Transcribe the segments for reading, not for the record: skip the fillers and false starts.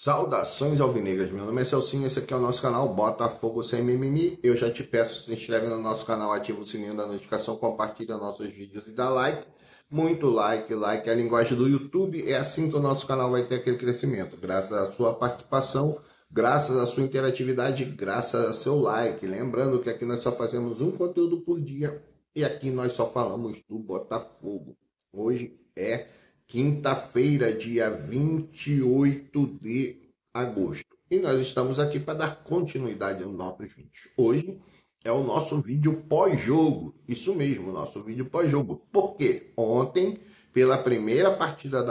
Saudações alvinegras, meu nome é Celcinho, esse aqui é o nosso canal Botafogo Sem Mimimi. Eu já te peço, se inscreve no nosso canal, ativa o sininho da notificação, compartilha nossos vídeos e dá like. Muito like, like é a linguagem do YouTube, é assim que o nosso canal vai ter aquele crescimento. Graças à sua participação, graças à sua interatividade, graças ao seu like. Lembrando que aqui nós só fazemos um conteúdo por dia e aqui nós só falamos do Botafogo. Hoje é quinta-feira, dia 28 de agosto. E nós estamos aqui para dar continuidade aos nossos vídeos. Hoje é o nosso vídeo pós-jogo. Isso mesmo, o nosso vídeo pós-jogo. Porque ontem, pela primeira partida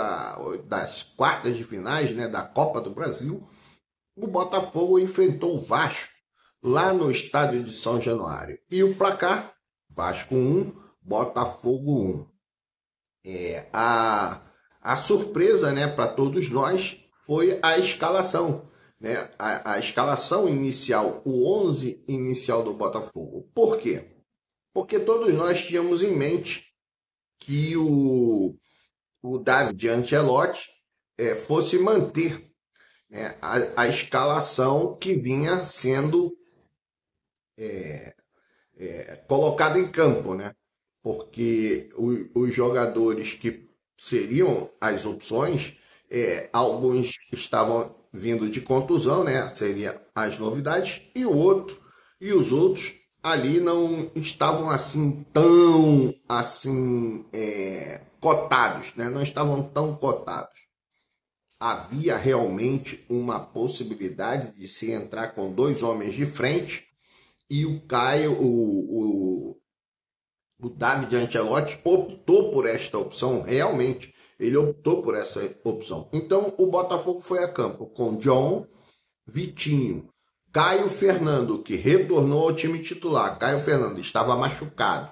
das quartas de finais, né, da Copa do Brasil, o Botafogo enfrentou o Vasco lá no estádio de São Januário. E o placar, Vasco 1, Botafogo 1. A surpresa, né, para todos nós foi a escalação, né? A escalação inicial, o 11 inicial do Botafogo. Por quê? Porque todos nós tínhamos em mente que o David Ancelotti fosse manter, né, a escalação que vinha sendo colocada em campo, né? Porque os jogadores que seriam as opções, alguns estavam vindo de contusão, né? Seria as novidades, e os outros ali não estavam assim tão assim cotados, né? Não estavam tão cotados. Havia realmente uma possibilidade de se entrar com dois homens de frente e o Caio, o David Ancelotti optou por esta opção, realmente, ele optou por essa opção. Então, o Botafogo foi a campo com John, Vitinho, Caio Fernando, que retornou ao time titular. Caio Fernando estava machucado,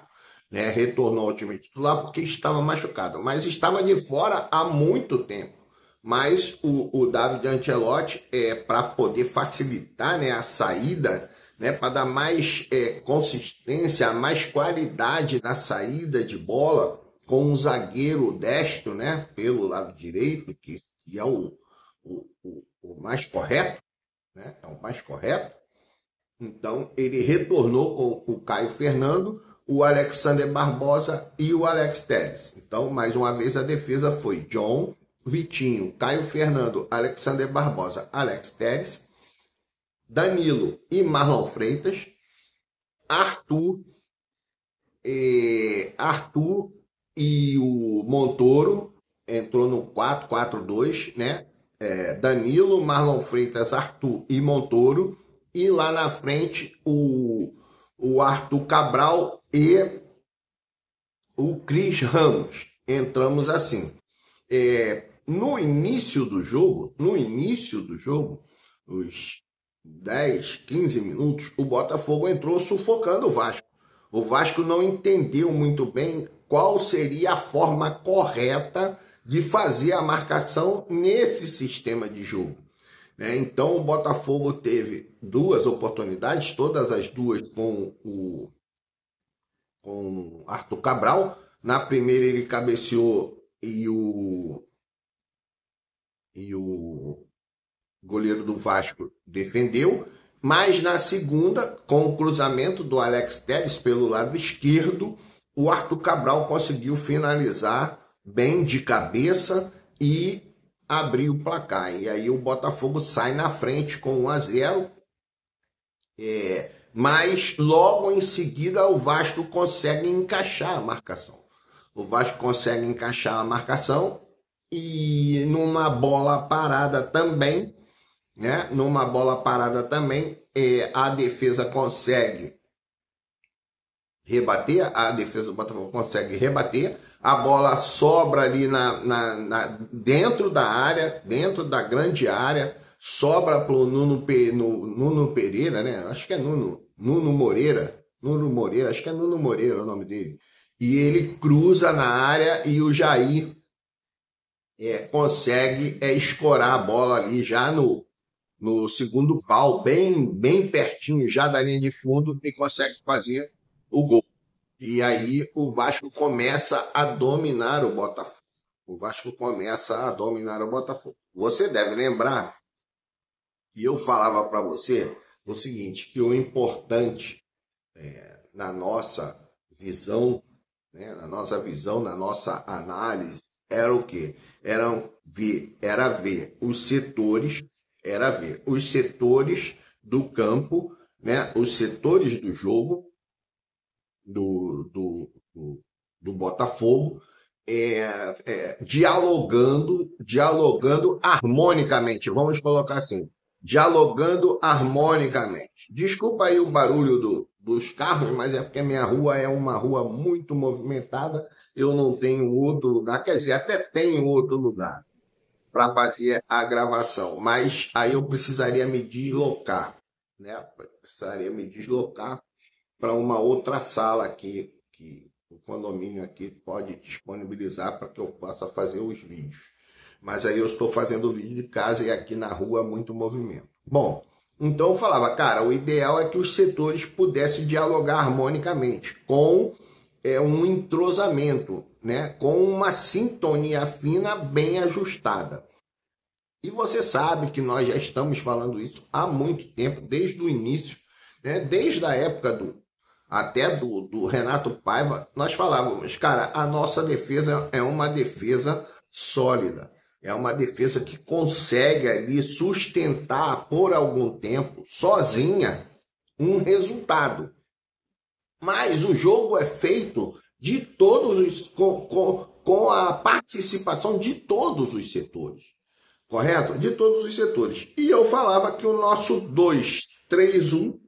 né? Retornou ao time titular porque estava machucado, mas estava de fora há muito tempo. Mas o David Ancelotti, para poder facilitar, né, a saída, né, para dar mais consistência, mais qualidade na saída de bola, com um zagueiro destro, né, pelo lado direito, que é o mais correto, né, é o mais correto. Então, ele retornou com o Caio Fernando, o Alexander Barbosa e o Alex Telles. Então, mais uma vez, a defesa foi John, Vitinho, Caio Fernando, Alexander Barbosa, Alex Telles, Danilo e Marlon Freitas, Arthur e o Montoro, entrou no 4-4-2, né? Danilo, Marlon Freitas, Arthur e Montoro, e lá na frente o Arthur Cabral e o Cris Ramos. Entramos assim. No início do jogo, os 10, 15 minutos, o Botafogo entrou sufocando o Vasco. O Vasco não entendeu muito bem qual seria a forma correta de fazer a marcação nesse sistema de jogo, né? Então o Botafogo teve duas oportunidades, todas as duas com Arthur Cabral. Na primeira ele cabeceou e o goleiro do Vasco defendeu, mas na segunda, com o cruzamento do Alex Telles pelo lado esquerdo, o Arthur Cabral conseguiu finalizar bem de cabeça e abrir o placar. E aí o Botafogo sai na frente com 1-0, mas logo em seguida o Vasco consegue encaixar a marcação. E numa bola parada também, né? A defesa consegue rebater, a defesa do Botafogo consegue rebater, a bola sobra ali dentro da área, dentro da grande área, sobra para o Nuno Pereira, né? Acho que é Nuno Moreira, acho que é Nuno Moreira o nome dele. E ele cruza na área e o Jair consegue escorar a bola ali já no segundo pau, bem pertinho já da linha de fundo, e consegue fazer o gol. E aí o Vasco começa a dominar o Botafogo. Você deve lembrar E eu falava para você o seguinte, que o importante na nossa visão, né, na nossa análise, era o quê? Era ver os setores, era ver os setores do campo, né, os setores do jogo do Botafogo, dialogando harmonicamente, vamos colocar assim, dialogando harmonicamente. Desculpa aí o barulho dos carros, mas é porque a minha rua é uma rua muito movimentada, eu não tenho outro lugar, quer dizer, até tenho outro lugar para fazer a gravação, mas aí eu precisaria me deslocar, né? Precisaria me deslocar para uma outra sala aqui, que o condomínio aqui pode disponibilizar para que eu possa fazer os vídeos. Mas aí eu estou fazendo o vídeo de casa e aqui na rua muito movimento. Bom, então eu falava, cara, o ideal é que os setores pudessem dialogar harmonicamente, com um entrosamento, né? Com uma sintonia fina bem ajustada. E você sabe que nós já estamos falando isso há muito tempo, desde o início, né? Desde a época até do Renato Paiva, nós falávamos, cara, a nossa defesa é uma defesa sólida, é uma defesa que consegue ali sustentar por algum tempo, sozinha, um resultado. Mas o jogo é feito de todos com a participação de todos os setores, correto? De todos os setores. E eu falava que o nosso 2-3-1,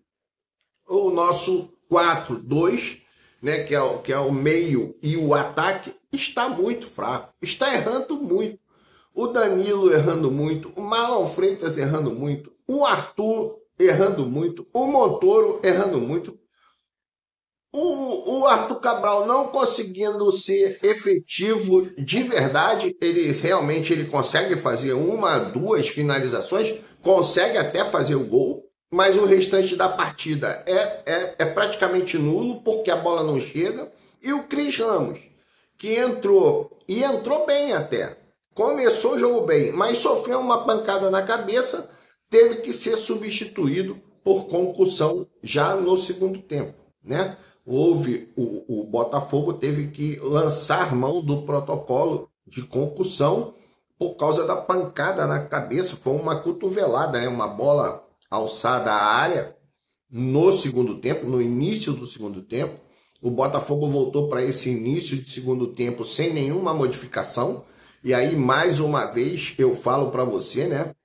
ou o nosso 4-2, né, que é o meio e o ataque, está muito fraco, está errando muito. O Danilo errando muito, o Marlon Freitas errando muito, o Arthur errando muito, o Montoro errando muito, o Arthur Cabral não conseguindo ser efetivo de verdade. Ele realmente consegue fazer uma, duas finalizações, consegue até fazer o gol, mas o restante da partida é praticamente nulo, porque a bola não chega. E o Cris Ramos, que entrou, e entrou bem até, começou o jogo bem, mas sofreu uma pancada na cabeça, teve que ser substituído por concussão já no segundo tempo, né? O Botafogo teve que lançar mão do protocolo de concussão por causa da pancada na cabeça. Foi uma cotovelada, né? Uma bola alçada à área no segundo tempo, no início do segundo tempo. O Botafogo voltou para esse início de segundo tempo sem nenhuma modificação. E aí, mais uma vez, eu falo para você, né?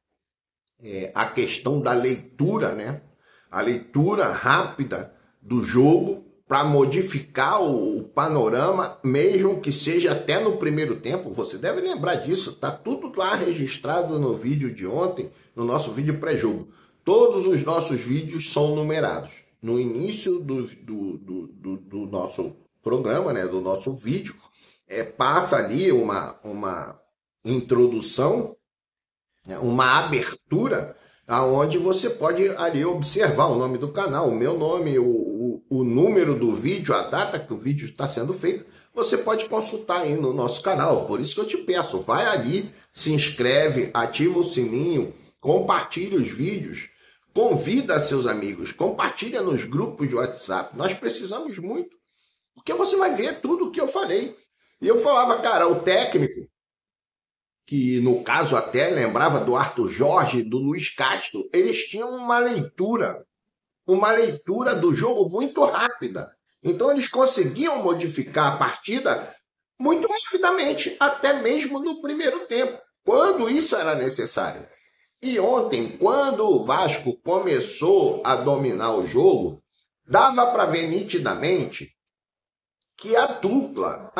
A questão da leitura, né? A leitura rápida do jogo para modificar o panorama, mesmo que seja até no primeiro tempo. Você deve lembrar disso, tá tudo lá registrado no vídeo de ontem, no nosso vídeo pré-jogo. Todos os nossos vídeos são numerados. No início do nosso programa, né, do nosso vídeo, passa ali uma introdução, né, uma abertura, aonde você pode ali observar o nome do canal, o meu nome, o número do vídeo, a data que o vídeo está sendo feito. Você pode consultar aí no nosso canal. Por isso que eu te peço, vai ali, se inscreve, ativa o sininho, compartilhe os vídeos, convida seus amigos, compartilha nos grupos de WhatsApp. Nós precisamos muito, porque você vai ver tudo o que eu falei. E eu falava, cara, o técnico, que no caso até lembrava do Arthur Jorge, do Luiz Castro, eles tinham uma leitura do jogo muito rápida. Então eles conseguiam modificar a partida muito rapidamente, até mesmo no primeiro tempo, quando isso era necessário. E ontem, quando o Vasco começou a dominar o jogo, dava para ver nitidamente que a dupla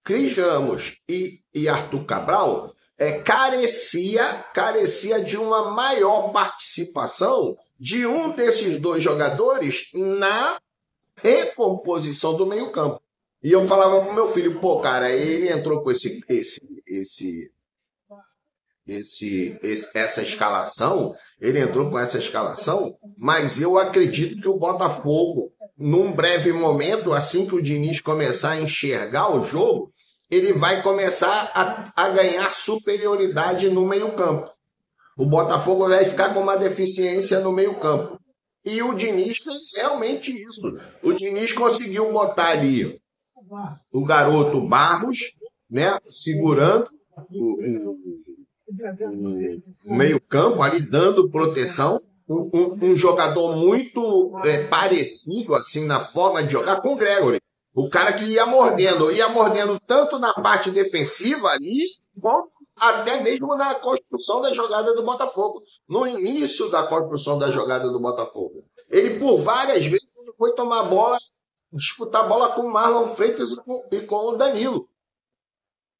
Cris Ramos e Arthur Cabral carecia de uma maior participação de um desses dois jogadores na recomposição do meio-campo. E eu falava pro meu filho, pô, cara, ele entrou com essa escalação, mas eu acredito que o Botafogo, num breve momento, assim que o Diniz começar a enxergar o jogo, ele vai começar a ganhar superioridade no meio-campo. o Botafogo vai ficar com uma deficiência no meio-campo. E o Diniz fez realmente isso. O Diniz conseguiu botar ali o garoto Barros, né, segurando o meio-campo, ali dando proteção. Um jogador muito parecido assim na forma de jogar com o Gregory. O cara que ia mordendo tanto na parte defensiva ali, como até mesmo na construção da jogada do Botafogo, no início da construção da jogada do Botafogo. Ele, por várias vezes, foi tomar bola, disputar a bola com o Marlon Freitas e com o Danilo.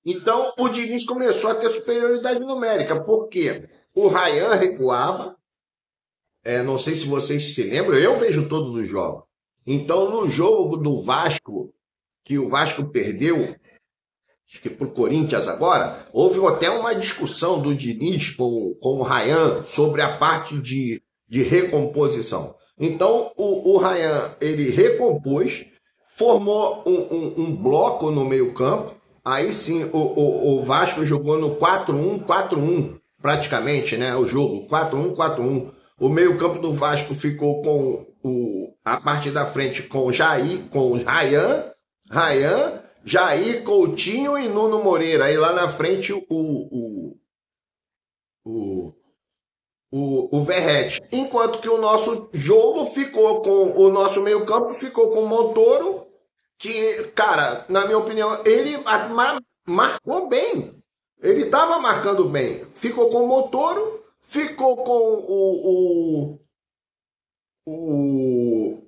Então, o Diniz começou a ter superioridade numérica, porque o Ryan recuava, não sei se vocês se lembram, eu vejo todos os jogos. Então, no jogo do Vasco, que o Vasco perdeu, acho que para o Corinthians agora, houve até uma discussão do Diniz com o Ryan sobre a parte de recomposição. Então, o Ryan, ele recompôs, formou um bloco no meio campo, aí sim o Vasco jogou no 4-1-4-1, praticamente, né? O jogo 4-1-4-1. O meio campo do Vasco ficou com a parte da frente com Jair, com Ryan, Jair, Coutinho e Nuno Moreira. Aí lá na frente o Verratti. Enquanto que o nosso jogo ficou com o nosso meio campo, ficou com o Montoro, que, cara, na minha opinião, ele marcou bem. Ele estava marcando bem. Ficou com o Montoro, ficou com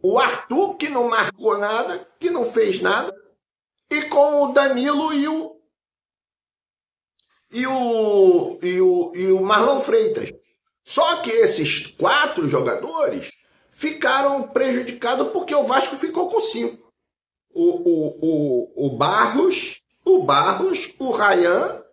o Arthur, que não marcou nada, que não fez nada, e com o Danilo e o Marlon Freitas. Só que esses 4 jogadores ficaram prejudicados porque o Vasco ficou com 5. O Barros, o Ryan,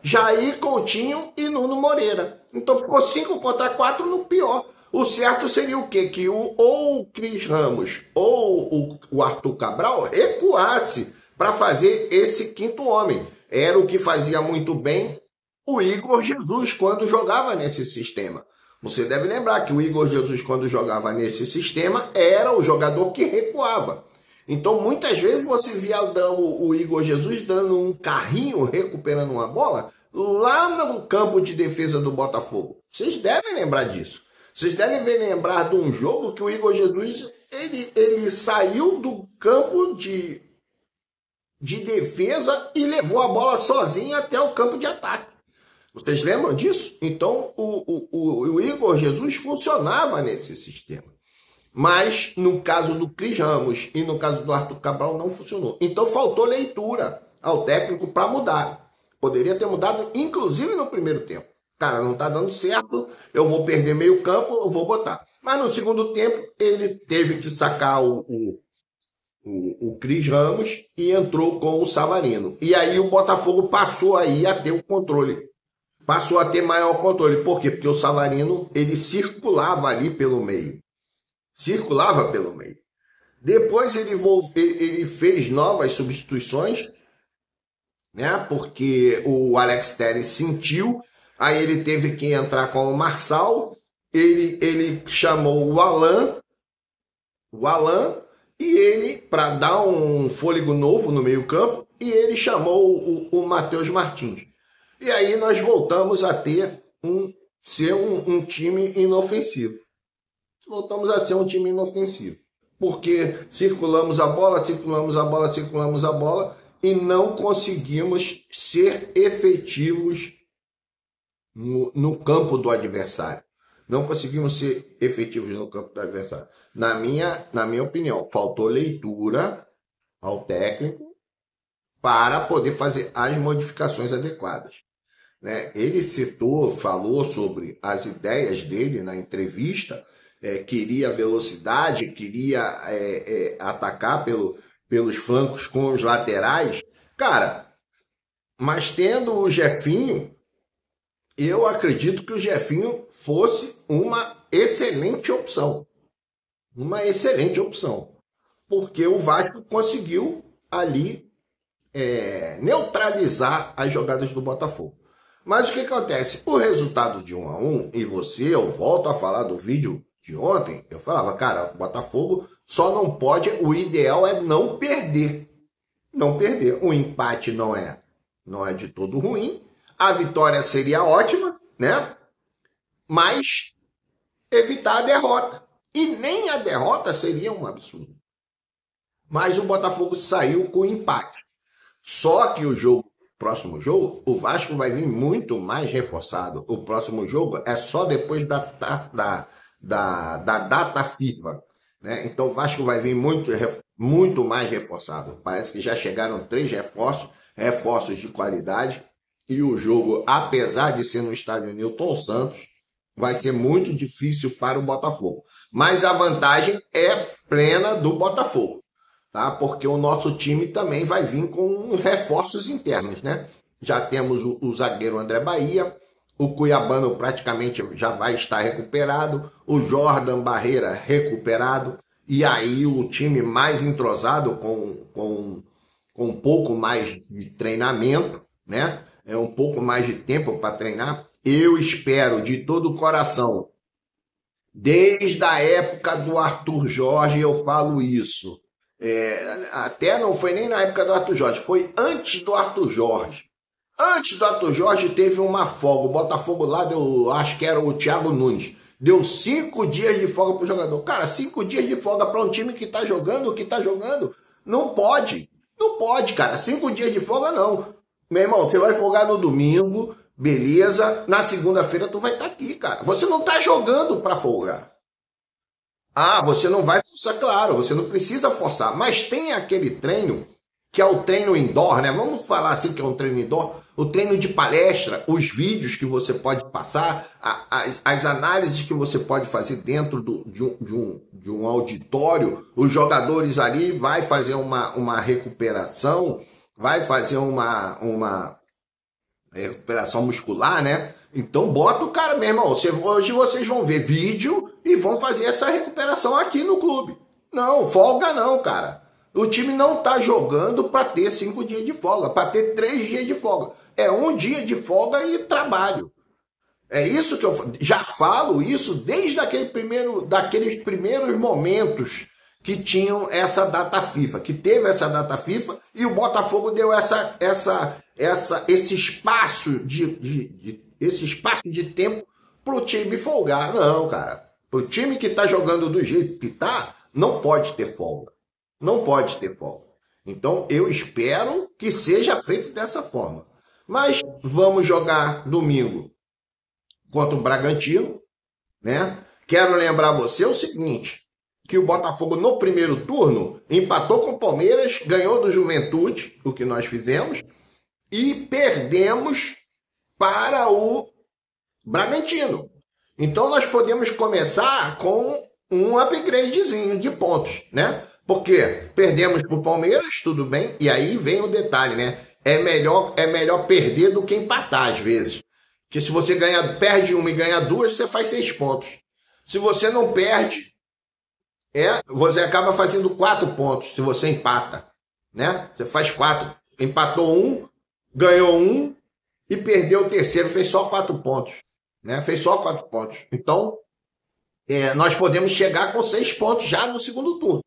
Jair, Coutinho e Nuno Moreira. Então ficou 5 contra 4 no pior. O certo seria o quê? Que ou o Cris Ramos ou o Arthur Cabral recuasse para fazer esse quinto homem. Era o que fazia muito bem o Igor Jesus quando jogava nesse sistema. Você deve lembrar que o Igor Jesus, quando jogava nesse sistema, era o jogador que recuava. Então, muitas vezes você via o Igor Jesus dando um carrinho, recuperando uma bola, lá no campo de defesa do Botafogo. Vocês devem lembrar disso. Vocês devem lembrar de um jogo que o Igor Jesus ele saiu do campo de defesa e levou a bola sozinho até o campo de ataque. Vocês lembram disso? Então, o Igor Jesus funcionava nesse sistema. Mas, no caso do Cris Ramos e no caso do Arthur Cabral, não funcionou. Então, faltou leitura ao técnico para mudar. Poderia ter mudado, inclusive, no primeiro tempo. Cara, não está dando certo, eu vou perder meio campo, eu vou botar. Mas, no segundo tempo, ele teve que sacar o Cris Ramos e entrou com o Savarino. E aí, o Botafogo passou aí a ter o controle. Passou a ter maior controle. Por quê? Porque o Savarino, ele circulava ali pelo meio. Depois ele fez novas substituições, né? Porque o Alex Telles sentiu, aí ele teve que entrar com o Marçal, ele chamou o Alan, e ele, para dar um fôlego novo no meio campo, e ele chamou o Matheus Martins. E aí nós voltamos a ter ser um time inofensivo. Voltamos a ser um time inofensivo. Porque circulamos a bola e não conseguimos ser efetivos no campo do adversário. Não conseguimos ser efetivos no campo do adversário. Na minha opinião, faltou leitura ao técnico para poder fazer as modificações adequadas. Né? Ele falou sobre as ideias dele na entrevista, queria velocidade, queria atacar pelos flancos com os laterais. Cara, mas tendo o Jefinho, eu acredito que o Jefinho fosse uma excelente opção. Uma excelente opção. Porque o Vasco conseguiu ali neutralizar as jogadas do Botafogo. Mas o que acontece? O resultado de 1-1, e eu volto a falar do vídeo de ontem, eu falava, cara, o Botafogo só não pode, o ideal é não perder. Não perder. O empate não é de todo ruim. A vitória seria ótima, né? Mas evitar a derrota. E nem a derrota seria um absurdo. Mas o Botafogo saiu com empate. Só que próximo jogo, o Vasco vai vir muito mais reforçado. O próximo jogo é só depois da data FIFA. Né? Então o Vasco vai vir muito mais reforçado. Parece que já chegaram 3 reforços de qualidade. E o jogo, apesar de ser no estádio Newton Santos, vai ser muito difícil para o Botafogo. Mas a vantagem é plena do Botafogo, tá? Porque o nosso time também vai vir com reforços internos, né? Já temos o zagueiro André Bahia, o Cuiabano praticamente já vai estar recuperado, o Jordan Barreira recuperado, e aí o time mais entrosado com um pouco mais de treinamento, né? É um pouco mais de tempo para treinar. Eu espero de todo o coração, desde a época do Arthur Jorge, eu falo isso. Até não foi nem na época do Arthur Jorge, foi antes do Arthur Jorge. Antes do Arthur Jorge teve uma folga. O Botafogo lá deu, acho que era o Thiago Nunes, deu 5 dias de folga para o jogador. Cara, 5 dias de folga para um time que está jogando, não pode. Não pode, cara. 5 dias de folga não. Meu irmão, você vai folgar no domingo, beleza. Na segunda-feira tu vai estar aqui, cara. Você não está jogando para folgar. Ah, você não vai forçar, claro, você não precisa forçar. Mas tem aquele treino, que é o treino indoor, né? Vamos falar assim que é um treino indoor. O treino de palestra, os vídeos que você pode passar, as análises que você pode fazer dentro de um auditório. Os jogadores ali vai fazer uma recuperação, vai fazer uma recuperação muscular, né? Então bota o cara, meu irmão. Hoje vocês vão ver vídeo e vão fazer essa recuperação aqui no clube. Não, folga não, cara. O time não tá jogando para ter 5 dias de folga, para ter 3 dias de folga. É 1 dia de folga e trabalho. É isso que eu já falo isso desde daqueles primeiros momentos que tinham essa data FIFA, que teve essa data FIFA e o Botafogo deu esse espaço de tempo para o time folgar. Não, cara. O time que está jogando do jeito que está, não pode ter folga. Não pode ter folga. Então, eu espero que seja feito dessa forma. Mas vamos jogar domingo contra o Bragantino, né? Quero lembrar você o seguinte, que o Botafogo no primeiro turno empatou com o Palmeiras, ganhou do Juventude, o que nós fizemos, e perdemos para o Bragantino. Então nós podemos começar com um upgradezinho de pontos, né? Porque perdemos para o Palmeiras, tudo bem, e aí vem o detalhe, né? É melhor perder do que empatar às vezes. Porque se você perde uma e ganha 2, você faz 6 pontos. Se você não perde, você acaba fazendo 4 pontos se você empata, né? Você faz 4, empatou 1, ganhou 1 e perdeu o terceiro, fez só 4 pontos, né? Fez só 4 pontos. Então, nós podemos chegar com 6 pontos já no segundo turno.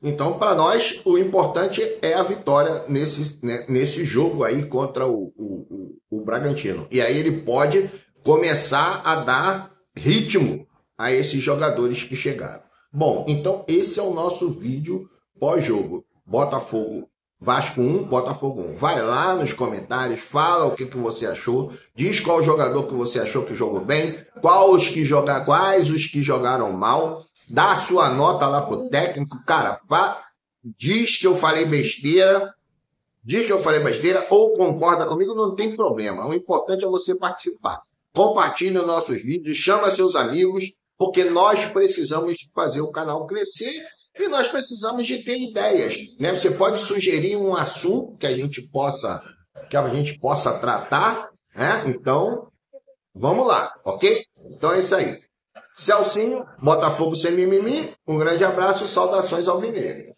Então, para nós, o importante é a vitória nesse jogo aí contra o Bragantino. E aí ele pode começar a dar ritmo a esses jogadores que chegaram. Bom, então esse é o nosso vídeo pós-jogo. Botafogo, Vasco 1, Botafogo 1. Vai lá nos comentários, fala o que você achou, diz qual jogador que você achou que jogou bem, quais os que jogaram mal. Dá a sua nota lá pro técnico, cara, diz que eu falei besteira, ou concorda comigo, não tem problema. O importante é você participar. Compartilhe os nossos vídeos, chama seus amigos, porque nós precisamos fazer o canal crescer e nós precisamos de ter ideias, né? Você pode sugerir um assunto que a gente possa tratar, né? Então, vamos lá, ok? Então é isso aí. Celcinho, Botafogo sem mimimi, um grande abraço e saudações alvinegras.